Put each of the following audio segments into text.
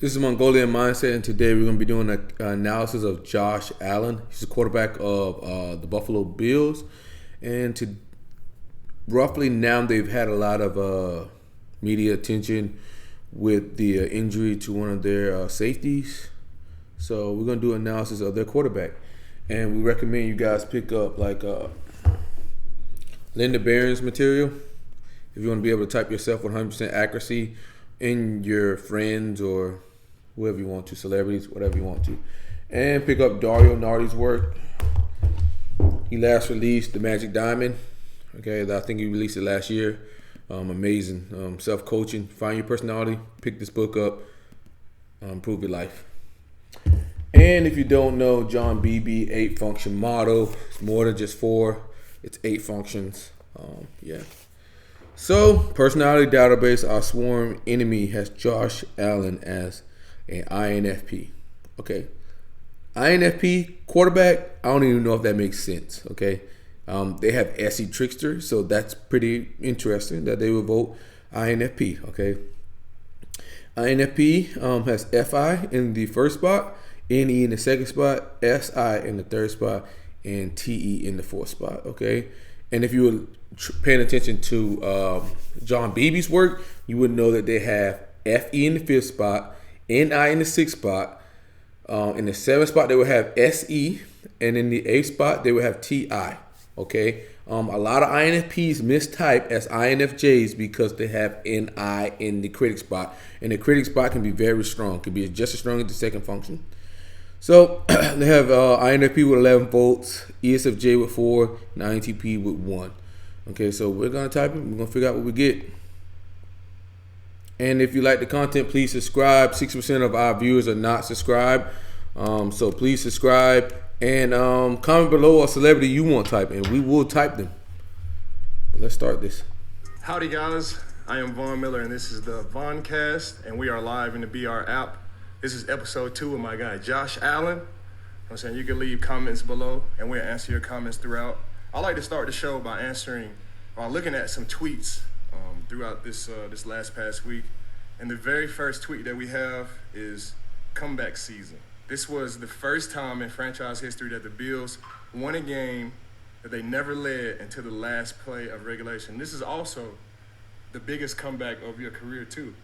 This is Mongolian Mindset, and today we're going to be doing an analysis of Josh Allen. He's the quarterback of the Buffalo Bills, and roughly now they've had a lot of media attention with the injury to one of their safeties. So we're going to do an analysis of their quarterback, and we recommend you guys pick up like Linda Barrens material if you want to be able to type yourself 100% accuracy in your friends or whoever you want to, celebrities, whatever you want to. And pick up Dario Nardi's work. He last released The Magic Diamond. Okay, I think he released it last year. Amazing. Self-coaching. Find your personality. Pick this book up. Improve your life. And if you don't know, John Beebe 8-function model. It's more than just 4. It's 8 functions. So, personality database, our sworn enemy has Josh Allen as an INFP. Okay. INFP, quarterback, I don't even know if that makes sense. Okay. They have SE Trickster, so that's pretty interesting that they would vote INFP. Okay. INFP has FI in the first spot, NE in the second spot, SI in the third spot, and TE in the fourth spot. Okay. And if you were paying attention to John Beebe's work, you would know that they have FE in the fifth spot, NI in the sixth spot. In the seventh spot, they will have SE. And in the eighth spot, they will have TI. Okay? A lot of INFPs mistype as INFJs because they have NI in the critic spot. And the critic spot can be very strong. Can be just as strong as the second function. So they have INFP with 11 votes, ESFJ with 4, and INTP with 1. Okay, so we're going to type it. We're going to figure out what we get. And if you like the content, please subscribe. 60% of our viewers are not subscribed. So please subscribe. And comment below a celebrity you want to type, and we will type them. But let's start this. Howdy, guys. I am Vaughn Miller, and this is the Vaughncast, and we are live in the BR app. This is episode 2 with my guy, Josh Allen. I'm saying you can leave comments below, and we'll answer your comments throughout. I like to start the show by looking at some tweets throughout this last past week. And the very first tweet that we have is comeback season. This was the first time in franchise history that the Bills won a game that they never led until the last play of regulation. This is also the biggest comeback of your career too.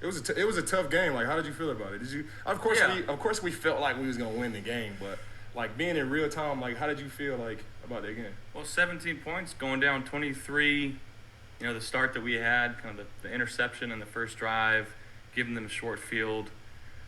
It was a tough game. Like, how did you feel about it? Did you? Of course, we felt like we was gonna win the game, but like being in real time, like, how did you feel like about that game? Well, 17 points, going down 23. You know, the start that we had, kind of the interception in the first drive, giving them a short field.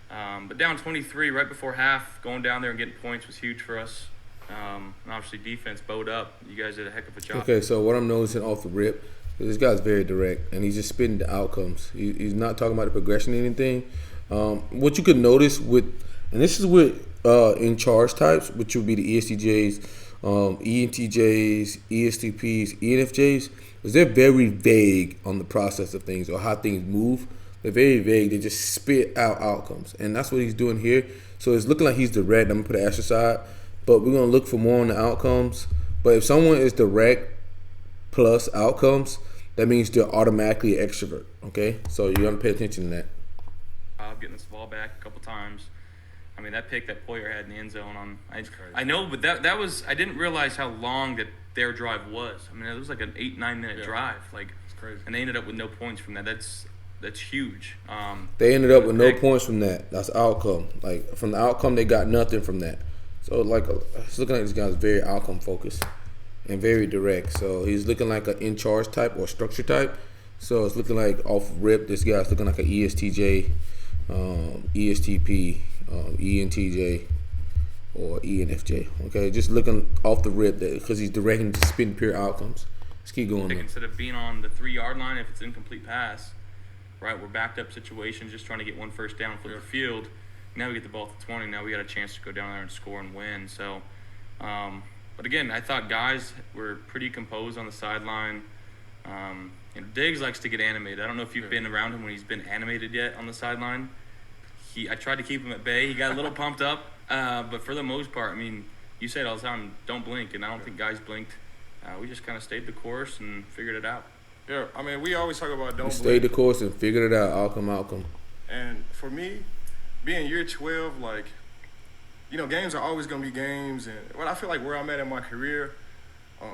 But down 23 right before half, going down there and getting points was huge for us. And obviously defense bowed up. You guys did a heck of a job. Okay, so what I'm noticing off the rip, this guy's very direct, and he's just spitting the outcomes. He's not talking about the progression or anything. What you could notice and this is with in charge types, which would be the ESTJs, ENTJs, ESTPs, ENFJs, is they're very vague on the process of things or how things move. They're very vague. They just spit out outcomes, and that's what he's doing here. So it's looking like he's direct. I'm gonna put an asterisk aside, but we're gonna look for more on the outcomes. But if someone is direct plus outcomes, that means they're automatically an extrovert. Okay, so you gotta pay attention to that. Getting this ball back a couple times. I mean, that pick that Poyer had in the end zone on. I know, but that was, I didn't realize how long that their drive was. I mean, it was like an 8-9 minute drive. Like, it's crazy. And they ended up with no points from that. That's huge. They ended up with no points from that. That's outcome. Like, from the outcome, they got nothing from that. So, like, it's looking like this guy's very outcome focused and very direct. So he's looking like an in charge type or structure type. So it's looking like off rip, this guy's looking like an ESTJ, ESTP, ENTJ, or ENFJ. Okay, just looking off the rip because he's directing to spin pure outcomes. Let's keep going. Instead of being on the 3-yard line, if it's an incomplete pass, right, we're backed up situations, just trying to get one first down, flip the field. Now we get the ball at the 20. Now we got a chance to go down there and score and win. So, but again, I thought guys were pretty composed on the sideline. Diggs likes to get animated. I don't know if you've been around him when he's been animated yet on the sideline. I tried to keep him at bay. He got a little pumped up, but for the most part, I mean, you say it all the time, don't blink, and I don't think guys blinked. We just kind of stayed the course and figured it out. Yeah, I mean, we always talk about don't blink. Stayed the course and figured it out, outcome. And for me, being year 12, like, you know, games are always going to be games. And I feel like where I'm at in my career,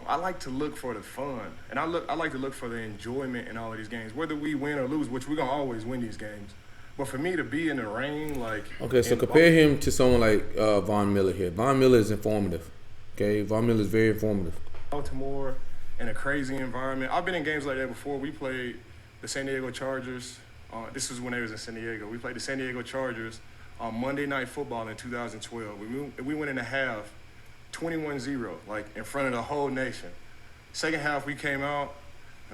I like to look for the fun. And I like to look for the enjoyment in all of these games, whether we win or lose, which we're going to always win these games. But for me to be in the rain, like... Okay, so compare him to someone like Von Miller here. Von Miller is informative. Okay, Von Miller is very informative. Baltimore in a crazy environment. I've been in games like that before. We played the San Diego Chargers. This was when they was in San Diego. We played the San Diego Chargers on Monday Night Football in 2012. We went in the half 21-0, like in front of the whole nation. Second half, we came out.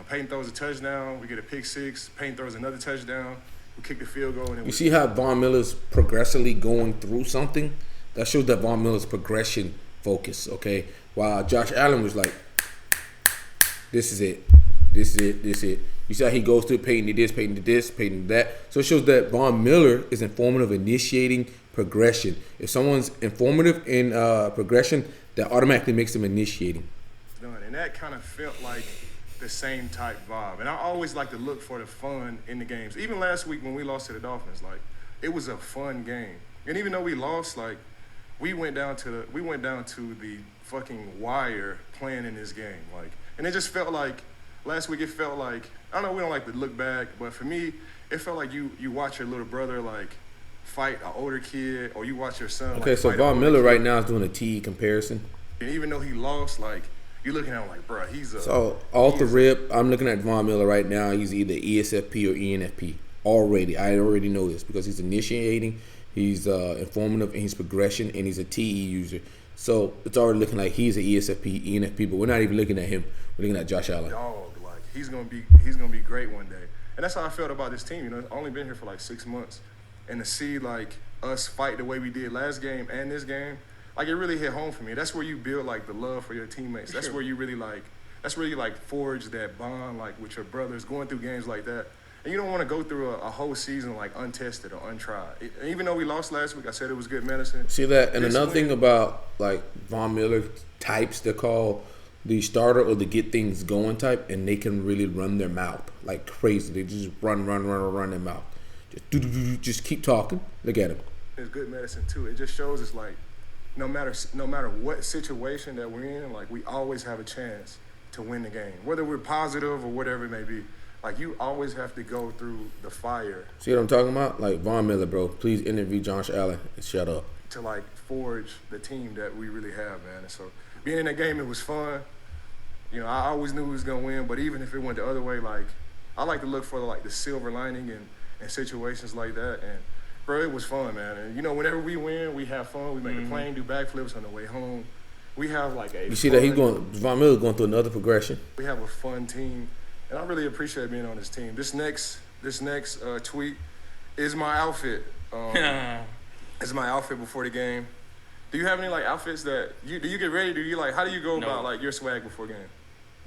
Peyton throws a touchdown. We get a pick six. Peyton throws another touchdown. We kick the field goal. And you see how Von Miller's progressively going through something? That shows that Von Miller's progression focus, okay? While Josh Allen was like, this is it. This is it. This is it. You see how he goes through Peyton did this, Peyton did this, Peyton did that. So it shows that Von Miller is informative, initiating progression. If someone's informative in progression, that automatically makes them initiating. Done. And that kind of felt like the same type vibe. And I always like to look for the fun in the games. Even last week when we lost to the Dolphins, like, it was a fun game. And even though we lost, like, we went down to the fucking wire playing in this game. Like, and it just felt like last week, it felt like, I know we don't like to look back, but for me, it felt like you watch your little brother, like, fight an older kid, or you watch your son. Okay, like, so Von Miller right now is doing a TE comparison. And even though he lost, like, you're looking at him like, bro, he's a... So, off the rip, I'm looking at Von Miller right now. He's either ESFP or ENFP already. I already know this because he's initiating, he's informative, and he's progression, and he's a TE user. So, it's already looking like he's an ESFP, ENFP, but we're not even looking at him. We're looking at Josh Allen. Dog, like, he's gonna be great one day. And that's how I felt about this team. You know, I've only been here for like 6 months. And to see, like, us fight the way we did last game and this game, like, it really hit home for me. That's where you build, like, the love for your teammates. That's where you really, like, forge that bond, like, with your brothers, going through games like that. And you don't want to go through a whole season, like, untested or untried. Even though we lost last week, I said it was good medicine. See that? And another thing about, like, Von Miller types, they're called the starter or the get things going type, and they can really run their mouth like crazy. They just run their mouth. Just keep talking. Look at him. It's good medicine, too. It just shows us, like, no matter what situation that we're in, like, we always have a chance to win the game, whether we're positive or whatever it may be. Like, you always have to go through the fire. See what I'm talking about? Like, Von Miller, bro, please interview Josh Allen and shut up. To, like, forge the team that we really have, man. And so being in that game, it was fun. You know, I always knew we was going to win, but even if it went the other way, like, I like to look for, like, the silver lining in situations like that. And, bro, it was fun, man. And, you know, whenever we win, we have fun. We make the plane do backflips on the way home. We have, like, you see that Von Miller's going through another progression. We have a fun team. And I really appreciate being on this team. This next tweet is my outfit. It's my outfit before the game. Do you have any, like, outfits that do you get ready? Do you, like, how do you go about, like, your swag before game?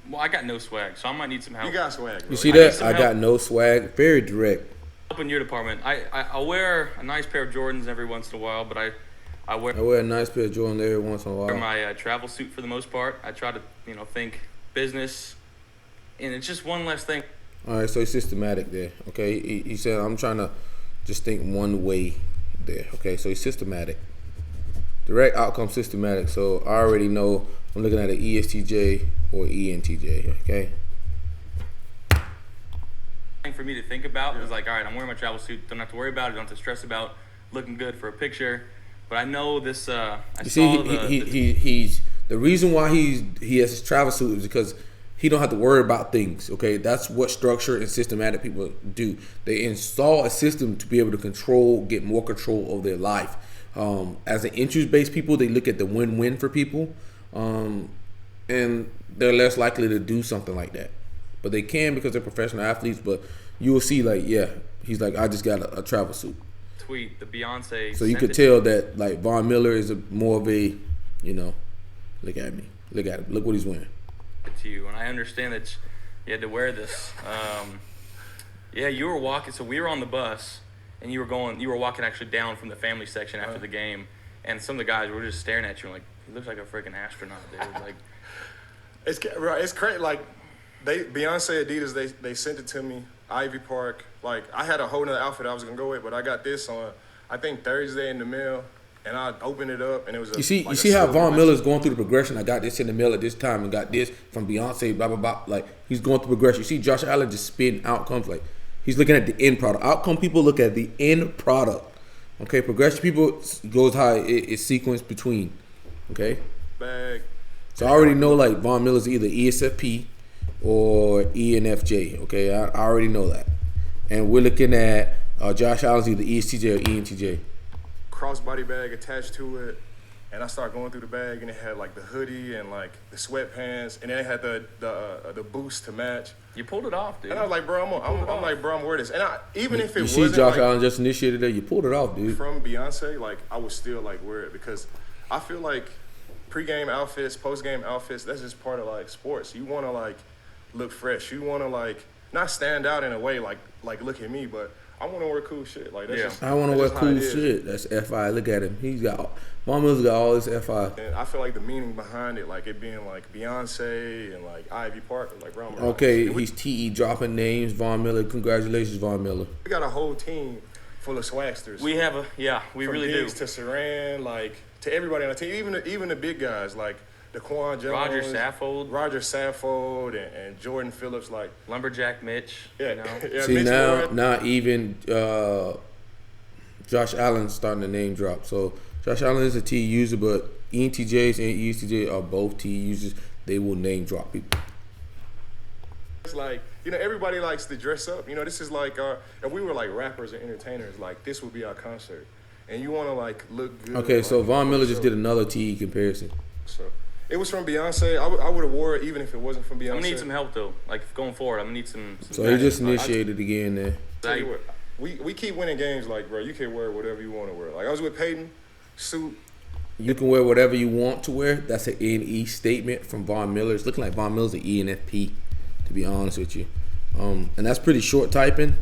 Well, I got no swag, so I might need some help. You got swag, bro. You see that? I got no swag. Very direct. Help in your department. I'll wear a nice pair of Jordans every once in a while, but I wear a nice pair of Jordans every once in a while. My travel suit for the most part. I try to, think business, and it's just one less thing. All right, so he's systematic there. Okay, he said I'm trying to just think one way there. Okay, so he's systematic. Direct outcome systematic. So I already know I'm looking at an ESTJ or ENTJ. Okay. For me to think about is like, all right, I'm wearing my travel suit. Don't have to worry about it. Don't have to stress about looking good for a picture. But I know this. He's the reason why he has his travel suit is because he don't have to worry about things. Okay, that's what structure and systematic people do. They install a system to be able to get more control of their life. As an interest-based people, they look at the win-win for people, and they're less likely to do something like that. But they can because they're professional athletes. But you will see, like, he's like, I just got a travel suit. Tweet the Beyonce. So you could tell that, like, Von Miller is more of a, look at me, look at him, look what he's wearing. To you, and I understand that you had to wear this. You were walking. So we were on the bus, and you were walking actually down from the family section after the game, and some of the guys were just staring at you like, he looks like a freaking astronaut, dude. Like, it's crazy. Like, Beyonce, Adidas, they sent it to me. Ivy Park. Like, I had a whole nother outfit I was gonna go with, but I got this on. I think Thursday in the mail, and I opened it up, and it was you see how Von Miller's going through the progression. I got this in the mail at this time, and got this from Beyonce, blah blah blah. Like he's going through progression. You see Josh Allen just spitting outcomes. Like he's looking at the end product. Outcome people look at the end product. Okay, progression people goes how it's sequenced between. Okay. Bag. So I already know like Von Miller's either ESFP or ENFJ. Okay, I already know that. And we're looking at Josh Allen's either ESTJ or ENTJ. Crossbody bag attached to it, and I started going through the bag, and it had like the hoodie and like the sweatpants, and then it had the boots to match. You pulled it off, dude. And I was like, bro, I'm like, bro, I'm wearing this. And even if it you wasn't see Josh like, Allen just initiated it, you pulled it off, dude. From Beyonce, like I would still like wear it because I feel like pre-game outfits, post-game outfits, that's just part of like sports. You want to like look fresh. You want to like not stand out in a way like look at me, but I want to wear cool shit. Like that's just, I want to wear cool shit. That's FI. Look at him. Von Miller's got all this FI. And I feel like the meaning behind it, like it being like Beyonce and like Ivy Park, like Brown. Okay, he's TE dropping names. Von Miller, congratulations, Von Miller. We got a whole team full of swagsters. We have we From really Biggs do. To Saran, like to everybody on the team, even the big guys like Daquan Jones, Roger Saffold, and Jordan Phillips, like Lumberjack Mitch. Yeah, you know? yeah. See Mitch now even Josh Allen's starting to name drop. So Josh Allen is a T user, but ENTJs and ESTJ are both T users. They will name drop people. It's like, everybody likes to dress up. This is like if we were like rappers or entertainers, like this would be our concert, and you want to like look good. Okay, like, so Von Miller just did another TE comparison. So it was from Beyonce. I would have wore it even if it wasn't from Beyonce. I'm gonna need some help though. Like going forward, I'm gonna need some so he just initiated again there. Tell you what, we keep winning games. Like, bro, you can wear whatever you want to wear. Like I was with Peyton, suit. You can wear whatever you want to wear. That's an NE statement from Von Miller. It's looking like Von Miller's an ENFP, to be honest with you. And that's pretty short typing,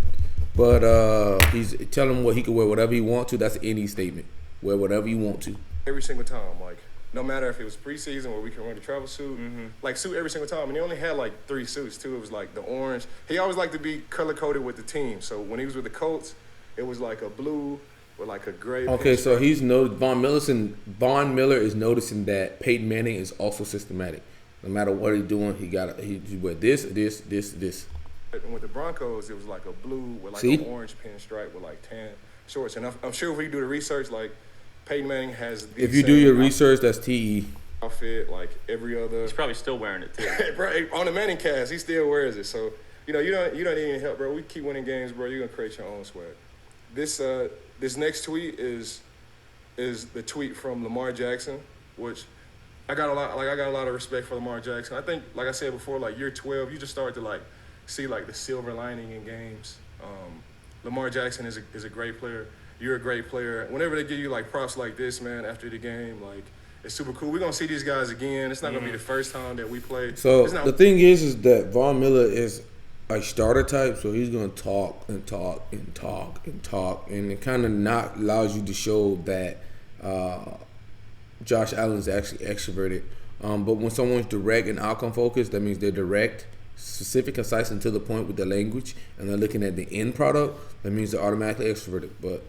but he's telling him what he can wear whatever he want to. That's an NE statement. Wear whatever you want to. Every single time, like no matter if it was preseason where we can run the travel suit, like suit every single time. And he only had like 3 suits too. It was like the orange. He always liked to be color coded with the team. So when he was with the Colts, it was like a blue with like a gray. Okay, so Von Miller is noticing that Peyton Manning is also systematic. No matter what he's doing, he wear this. And with the Broncos, it was like a blue with like an orange pinstripe with like tan shorts. And I'm sure if we do the research, like Peyton Manning has. If you do your research, that's TE outfit like every other. He's probably still wearing it too. Bro, on the Manning cast, he still wears it. So you don't need any help, bro. We keep winning games, bro. You're gonna create your own swag. This next tweet is the tweet from Lamar Jackson, which I got a lot of respect for Lamar Jackson. I think, like I said before, like year 12, you just start to like see like the silver lining in games. Lamar Jackson is a great player. You're a great player. Whenever they give you like props like this, man, after the game, like it's super cool. We're gonna see these guys again. It's not gonna be the first time that we play. So the thing is that Von Miller is a starter type, so he's gonna talk and talk and talk and talk, and it kind of not allows you to show that Josh Allen's actually extroverted. But when someone's direct and outcome focused, that means they're direct, specific, concise, and to the point with the language, and they're looking at the end product. That means they're automatically extroverted. But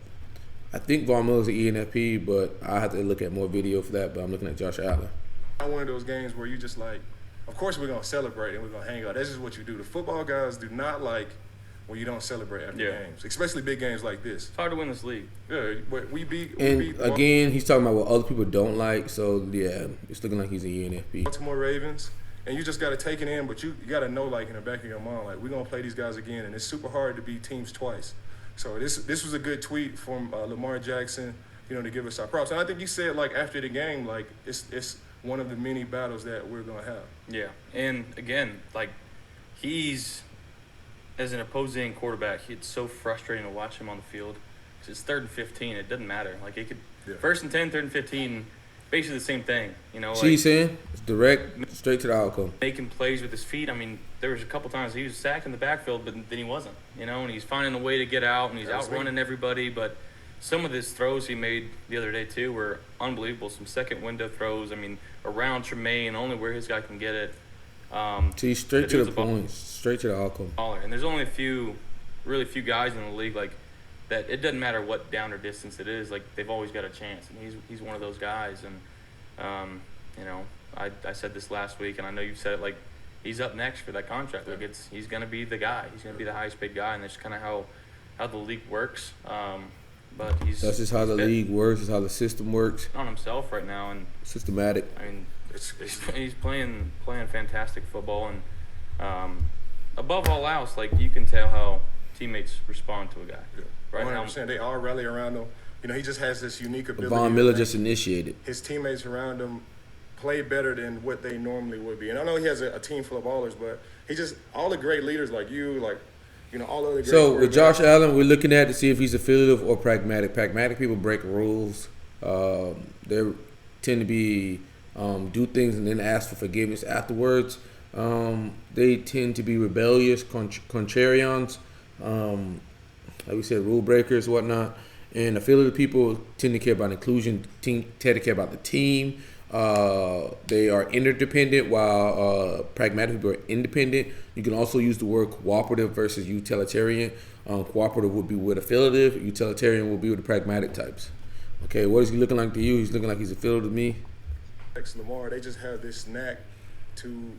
I think Von Miller's an ENFP, but I have to look at more video for that. But I'm looking at Josh Allen. One of those games where you just like, of course we're gonna celebrate and we're gonna hang out. That's just what you do. The football guys do not like when you don't celebrate after games, especially big games like this. It's hard to win this league. Yeah, but we beat. Again, he's talking about what other people don't like. So yeah, it's looking like he's an ENFP. Baltimore Ravens, and you just got to take it in, but you got to know, like in the back of your mind, like we're gonna play these guys again, and it's super hard to beat teams twice. So this was a good tweet from Lamar Jackson, to give us our props. And I think you said like after the game, like it's one of the many battles that we're gonna have. Yeah, and again, like he's as an opposing quarterback, it's so frustrating to watch him on the field because it's 3rd and 15. It doesn't matter. Like it could 1st and 10, 3rd and 15, basically the same thing. See what he's saying? It's direct, straight to the outcome. Making plays with his feet. I mean, there was a couple times he was sacked in the backfield, but then he wasn't. And he's finding a way to get out, and he's outrunning everybody. But some of his throws he made the other day too were unbelievable. Some second window throws. I mean, around Tremaine, only where his guy can get it. See, straight to the point, straight to the outcome. And there's only really few guys in the league like that it doesn't matter what down or distance it is. Like, they've always got a chance, and he's one of those guys. And you know, I said this last week, and I know you've said it. Like, he's up next for that contract. Like, he's gonna be the guy. He's gonna be the highest paid guy, and that's kind of how the league works. But that's just how the league works. It's how the system works. On himself right now, and systematic. I mean, he's playing fantastic football, and above all else, like, you can tell how teammates respond to a guy. Yeah. Right 100%. They all rally around him. You know, he just has this unique ability. Von Miller just initiated. His teammates around him play better than what they normally would be. And I know he has a team full of ballers, but he just, all the great leaders like you, like, you know, all of the great. So with Josh Allen, we're looking at to see if he's affiliative or pragmatic. Pragmatic people break rules. They tend to be do things and then ask for forgiveness afterwards. They tend to be rebellious, contrarians, like we said, rule breakers, whatnot. And affiliative people tend to care about inclusion, tend to care about the team. They are interdependent, while pragmatic people are independent. You can also use the word cooperative versus utilitarian. Cooperative would be with affiliative. Utilitarian will be with the pragmatic types. Okay, what is he looking like to you? He's looking like he's affiliative to me. Lamar, they just have this knack to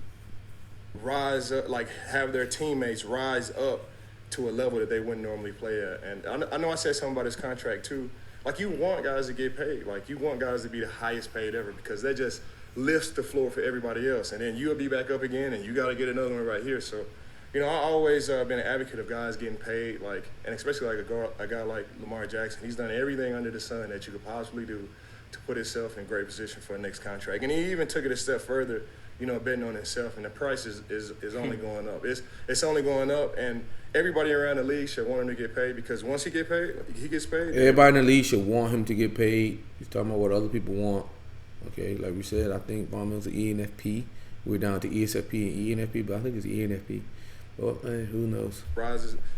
rise up, like have their teammates rise up to a level that they wouldn't normally play at. And I know I said something about his contract too. Like, you want guys to get paid. Like, you want guys to be the highest paid ever, because that just lifts the floor for everybody else. And then you'll be back up again, and you got to get another one right here. So, you know, I've always been an advocate of guys getting paid, like, and especially like a guy like Lamar Jackson. He's done everything under the sun that you could possibly do to put himself in great position for the next contract. And he even took it a step further, you know, betting on himself. And the price is only going up. It's only going up, and everybody around the league should want him to get paid, because once he gets paid. Everybody in the league should want him to get paid. He's talking about what other people want. Okay, like we said, I think Von Miller's an ENFP. We're down to ESFP and ENFP, but I think it's ENFP. Well, who knows?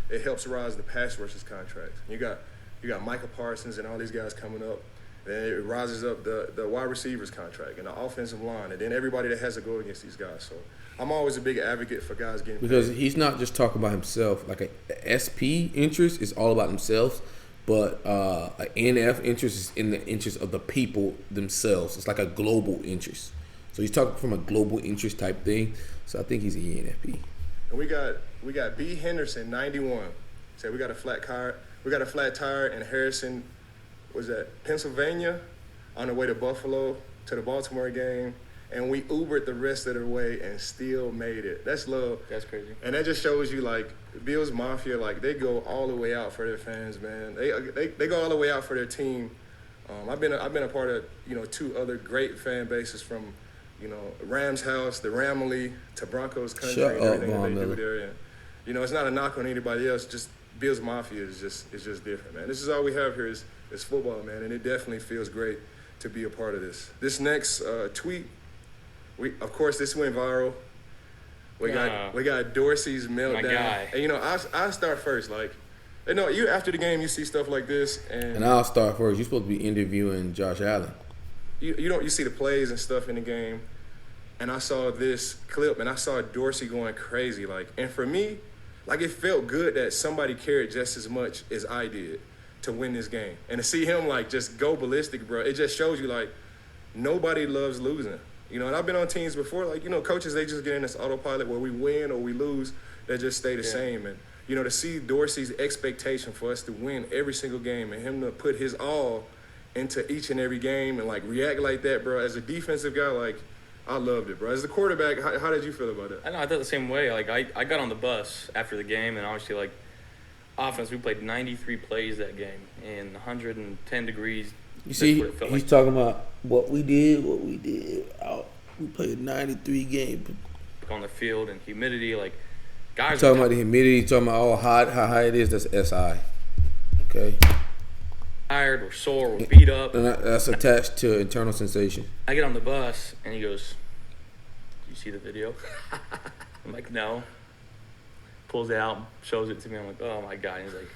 It helps rise the pass rushers contracts. You got Micah Parsons and all these guys coming up. Then it rises up the wide receivers contract and the offensive line, and then everybody that has to go against these guys. So I'm always a big advocate for guys getting paid. Because he's not just talking about himself. Like, a SP interest is all about themselves, but an NF interest is in the interest of the people themselves. It's like a global interest. So he's talking from a global interest type thing. So I think he's an ENFP. And we got B. Henderson, 91. Say we got a flat tire in Harrison. Was that Pennsylvania, on the way to Buffalo to the Baltimore game, and we Ubered the rest of the way and still made it. That's love. That's crazy. And that just shows you, like, Bills Mafia, like, they go all the way out for their fans, man. They go all the way out for their team. I've been a part of, you know, 2 other great fan bases, from, you know, Rams house, the Ramley, to Broncos country, and everything that they do there. And, you know, it's not a knock on anybody else. Just Bills Mafia is just different, man. This is all we have here is football, man, and it definitely feels great to be a part of this. This next tweet, of course, this went viral. We got Dorsey's meltdown. My guy. And, you know, I start first. Like, you know, you after the game, you see stuff like this, and I'll start first. You're supposed to be interviewing Josh Allen. You see the plays and stuff in the game, and I saw this clip, and I saw Dorsey going crazy. Like, and for me, like, it felt good that somebody cared just as much as I did to win this game. And to see him, like, just go ballistic, bro, it just shows you, like, nobody loves losing. You know, and I've been on teams before, like, you know, coaches, they just get in this autopilot where we win or we lose, they just stay the same. And, you know, to see Dorsey's expectation for us to win every single game and him to put his all into each and every game and, like, react like that, bro, as a defensive guy, like, I loved it, bro. As the quarterback, how did you feel about it? I know, I thought the same way. Like, I got on the bus after the game, and obviously, like, offense, we played 93 plays that game in 110 degrees. You see, he's talking about what we did. We played 93 games. On the field and humidity, like, guys. Talking about the humidity, talking about how high it is, that's SI. Okay. Tired or sore or beat up. And that's attached to internal sensation. I get on the bus, and he goes, "Do you see the video?" I'm like, "No." Pulls it out, shows it to me. I'm like, "Oh my God." And he's like,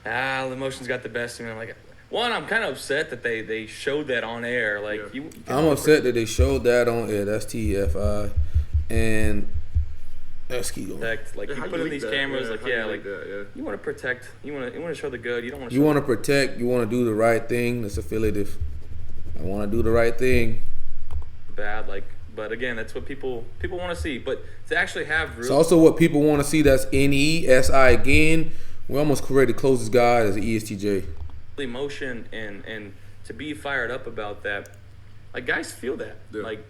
the emotions got the best of me. I'm like, one, I'm kind of upset that they showed that on air. Like, yeah. I'm upset that they showed that on air. That's TFI. And Let's keep going. Protect, like Yeah, you how put you in leak these that? cameras, Yeah, like how you yeah, leak like that? you want to protect, you want to show the good. You don't want to. You want to protect. You want to do the right thing. That's affiliative. I want to do the right thing. bad, like, but again, that's what people want to see. But to actually have It's real also what people want to see. That's NESI again. We almost created the closest guy as an ESTJ. emotion and to be fired up about that, like guys feel that. Yeah. Like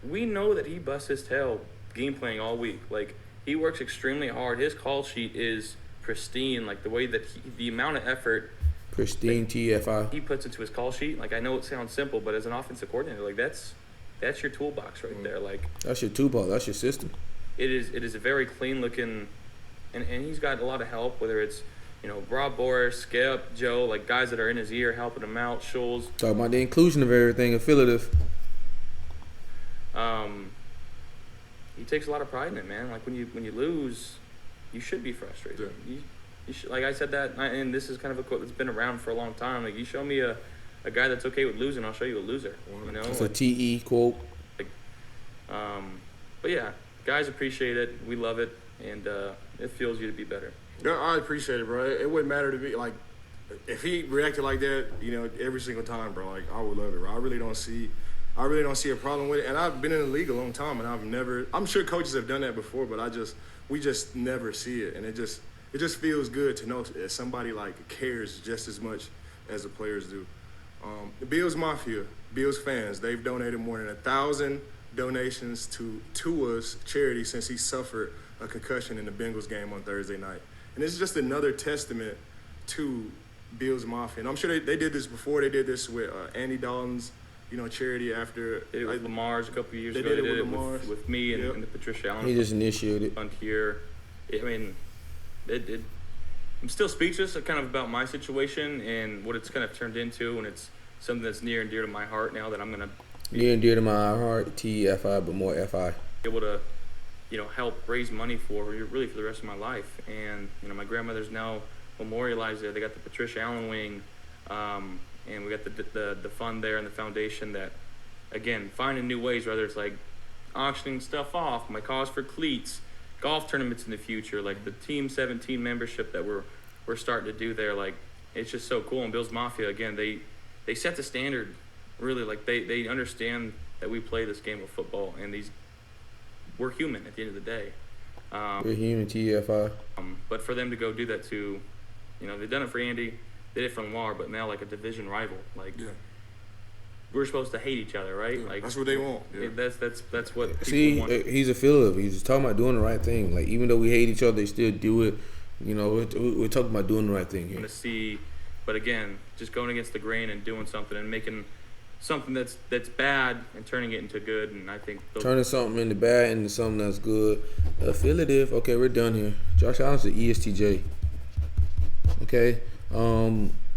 we know that he busts his tail game playing all week. Like he works extremely hard. His call sheet is pristine. Like the way that the amount of effort Pristine TFI. he puts into his call sheet. Like I know it sounds simple, but as an offensive coordinator, like that's your toolbox right there. Like That's your two-ball. That's your system. it is a very clean looking, and he's got a lot of help. Whether it's Rob Boris, Skip, Joe, like guys that are in his ear helping him out. Schulz. Talk about the inclusion of everything affiliative. He takes a lot of pride in it, man. Like when you lose, you should be frustrated. Yeah. You should, like I said that, and this is kind of a quote that's been around for a long time. Like you show me a guy that's okay with losing, I'll show you a loser. You know, It's a TE quote. but yeah, guys appreciate it. We love it, and it fuels you to be better. Yeah, I appreciate it, bro. It wouldn't matter to me. Like, if he reacted like that, every single time, bro, like, I would love it, bro. I really don't see a problem with it. And I've been in the league a long time, and I'm sure coaches have done that before, but we just never see it. And it just feels good to know that somebody, like, cares just as much as the players do. The Bills Mafia, Bills fans, they've donated more than 1,000 donations to us charity since he suffered a concussion in the Bengals game on Thursday night. And it's just another testament to Bills Mafia. And I'm sure they did this before. They did this with Andy Dalton's, charity after. They did it with Lamar's a couple of years ago. They did it with with me and, Yep. and the Patricia Allen. He just initiated. Fund here. I mean, I'm still speechless kind of about my situation and what it's kind of turned into, and it's something that's near and dear to my heart now that I'm going to Near and dear to my heart, TFI, but more FI. be able to, help raise money for really for the rest of my life. And, my grandmother's now memorialized there. They got the Patricia Allen wing, and we got the fund there and the foundation that, again, finding new ways, whether it's like auctioning stuff off, my cause for cleats, golf tournaments in the future, like the Team 17 membership that we're starting to do there. Like, it's just so cool. And Bills Mafia, again, they set the standard, really. Like, they understand that we play this game of football, and we're human at the end of the day. We're human, TFI. But for them to go do that to, they've done it for Andy, they did it for Lamar, but now like a division rival. Like, we're supposed to hate each other, right? Yeah, like that's what they want. Yeah. That's what people See, want. he's affiliative. He's just talking about doing the right thing. Like, even though we hate each other, they still do it. We're talking about doing the right thing here. To see, but again, just going against the grain and doing something and making something that's bad and turning it into good. And I think Turning something into bad into something that's good. Affiliative. Okay, we're done here. Josh Allen's the ESTJ. Okay.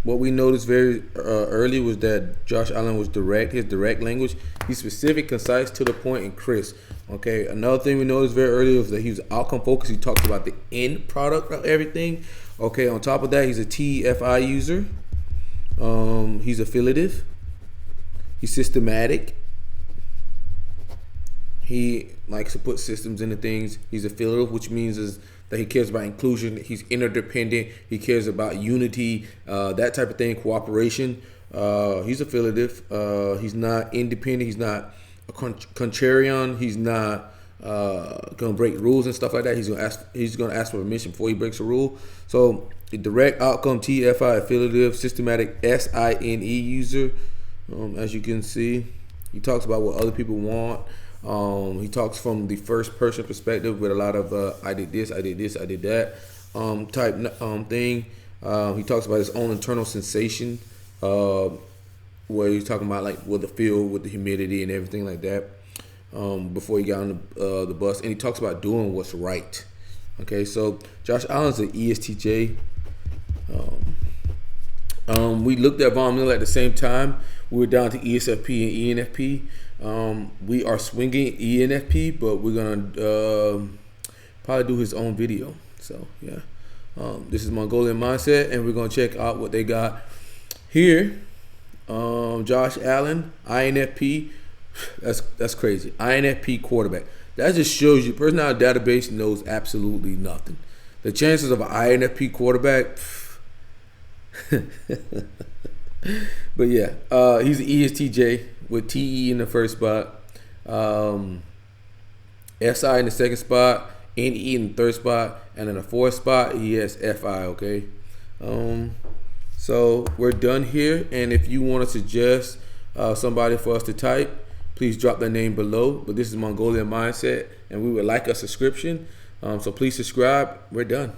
What we noticed very early was that Josh Allen was direct. His direct language. He's specific, concise, to the point, and crisp. Okay. Another thing we noticed very early was that he was outcome focused. He talks about the end product of everything. Okay. On top of that, he's a TFI user. He's affiliative. He's systematic. He likes to put systems into things. He's affiliative, which means is that he cares about inclusion. He's interdependent. He cares about unity, that type of thing, cooperation. He's affiliative. He's not independent. He's not a contrarian. He's not gonna break rules and stuff like that. He's gonna ask for permission before he breaks a rule. So a direct outcome, TFI, affiliative, systematic, SINE user. As you can see, he talks about what other people want. He talks from the first person perspective with a lot of I did this, I did this, I did that type thing. He talks about his own internal sensation, where he's talking about like with the feel, with the humidity and everything like that, before he got on the bus. And he talks about doing what's right. Okay, so Josh Allen's an ESTJ. We looked at Von Miller at the same time. We were down to ESFP and ENFP. We are swinging ENFP, but we're gonna probably do his own video. So yeah, this is MongolianMindset, and we're gonna check out what they got here. Josh Allen, INFP. That's crazy. INFP quarterback. That just shows you personality database knows absolutely nothing. The chances of an INFP quarterback, but yeah, he's an ESTJ with TE in the first spot, SI in the second spot, NE in the third spot, and in the fourth spot he has FI. Okay, so we're done here. And if you want to suggest somebody for us to type, please drop their name below. But this is Mongolian Mindset, and we would like a subscription. So please subscribe. We're done.